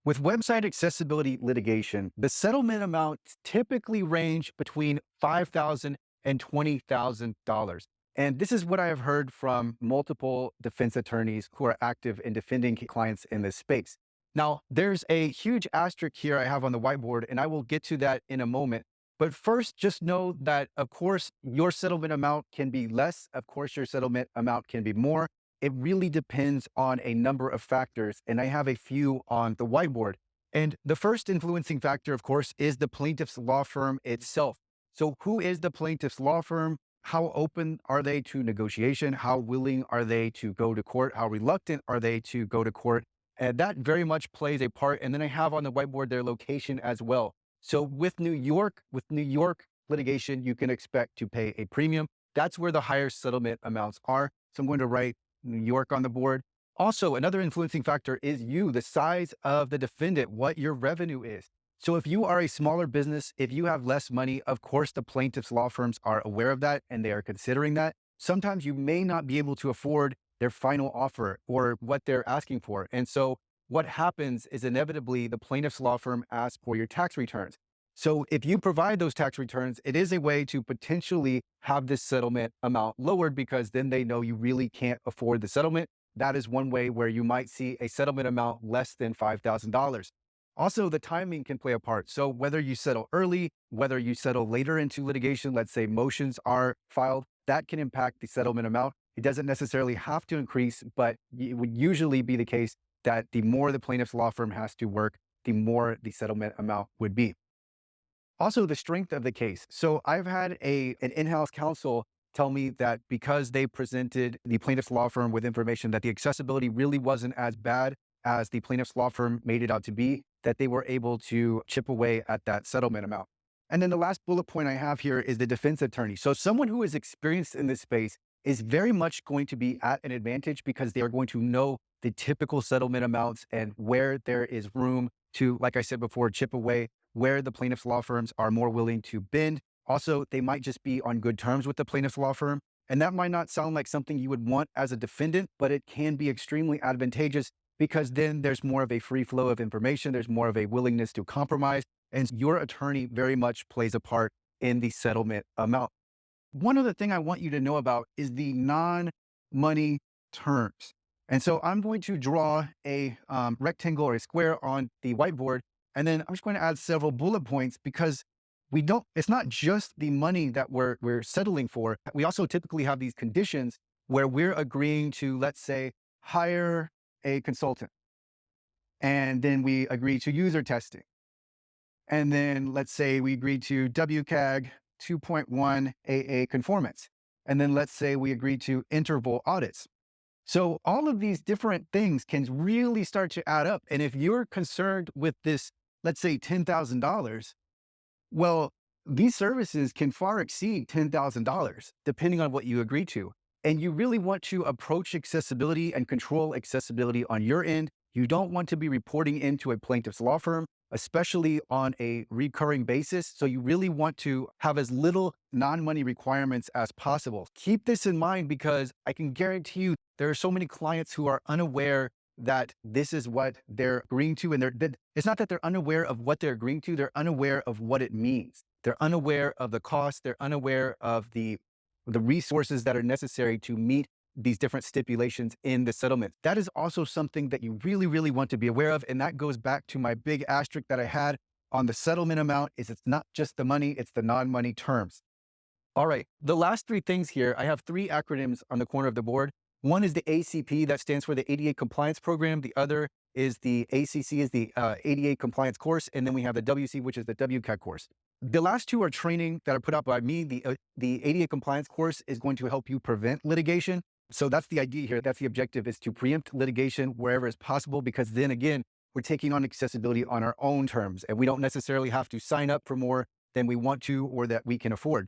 With website accessibility litigation, the settlement amounts typically range between $5,000 and $20,000. And this is what I have heard from multiple defense attorneys who are active in defending clients in this space. Now, there's a huge asterisk here I have on the whiteboard, and I will get to that in a moment. But first, just know that, of course, your settlement amount can be less. Of course, your settlement amount can be more. It really depends on a number of factors, and I have a few on the whiteboard. And the first influencing factor, of course, is the plaintiff's law firm itself. So who is the plaintiff's law firm? How open are they to negotiation? How willing are they to go to court? How reluctant are they to go to court? And that very much plays a part. And then I have on the whiteboard their location as well. So with New York litigation, you can expect to pay a premium. That's where the higher settlement amounts are. So I'm going to write New York on the board. Also, another influencing factor is the size of the defendant, what your revenue is. So if you are a smaller business, if you have less money, of course, the plaintiff's law firms are aware of that and they are considering that. Sometimes you may not be able to afford their final offer or what they're asking for. And so what happens is inevitably the plaintiff's law firm asks for your tax returns. So if you provide those tax returns, it is a way to potentially have this settlement amount lowered because then they know you really can't afford the settlement. That is one way where you might see a settlement amount less than $5,000. Also, the timing can play a part. So whether you settle early, whether you settle later into litigation, let's say motions are filed, that can impact the settlement amount. It doesn't necessarily have to increase, but it would usually be the case that the more the plaintiff's law firm has to work, the more the settlement amount would be. Also, the strength of the case. So I've had an in-house counsel tell me that because they presented the plaintiff's law firm with information that the accessibility really wasn't as bad as the plaintiff's law firm made it out to be, that they were able to chip away at that settlement amount. And then the last bullet point I have here is the defense attorney. So someone who is experienced in this space is very much going to be at an advantage because they are going to know the typical settlement amounts and where there is room to, like I said before, chip away, where the plaintiff's law firms are more willing to bend. Also, they might just be on good terms with the plaintiff's law firm. And that might not sound like something you would want as a defendant, but it can be extremely advantageous because then there's more of a free flow of information. There's more of a willingness to compromise. And your attorney very much plays a part in the settlement amount. One other thing I want you to know about is the non-money terms. And so I'm going to draw a rectangle or a square on the whiteboard. And then I'm just going to add several bullet points because it's not just the money that we're settling for. We also typically have these conditions where we're agreeing to, let's say, hire a consultant. And then we agree to user testing. And then let's say we agree to WCAG 2.1 AA conformance. And then let's say we agree to interval audits. So all of these different things can really start to add up. And if you're concerned with this, let's say $10,000, well, these services can far exceed $10,000 depending on what you agree to. And you really want to approach accessibility and control accessibility on your end. You don't want to be reporting into a plaintiff's law firm, especially on a recurring basis. So you really want to have as little non-money requirements as possible. Keep this in mind because I can guarantee you there are so many clients who are unaware that this is what they're agreeing to. And it's not that they're unaware of what they're agreeing to, they're unaware of what it means. They're unaware of the cost, they're unaware of the resources that are necessary to meet these different stipulations in the settlement. That is also something that you really, really want to be aware of. And that goes back to my big asterisk that I had on the settlement amount is it's not just the money, it's the non-money terms. All right, the last three things here, I have three acronyms on the corner of the board. One is the ACP, that stands for the ADA Compliance Program. The other is the ACC, is the ADA Compliance Course. And then we have the WC, which is the WCAG course. The last two are training that are put out by me. The ADA Compliance Course is going to help you prevent litigation. So that's the idea here. That's the objective, is to preempt litigation wherever is possible, because then again, we're taking on accessibility on our own terms, and we don't necessarily have to sign up for more than we want to or that we can afford.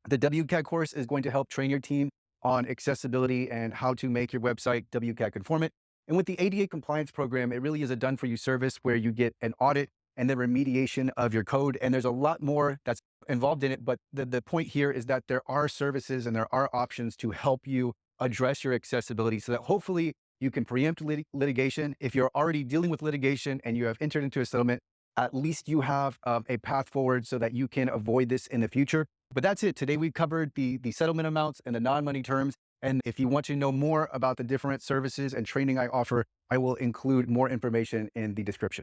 The WCAG course is going to help train your team on accessibility and how to make your website WCAG conformant. And with the ADA compliance program, it really is a done-for-you service where you get an audit and the remediation of your code. And there's a lot more that's involved in it. But the point here is that there are services and there are options to help you address your accessibility so that hopefully You can preempt litigation. If you're already dealing with litigation and you have entered into a settlement, at least you have a path forward so that you can avoid this in the future. But that's it. Today we covered the settlement amounts and the non-money terms. And if you want to know more about the different services and training I offer, I will include more information in the description.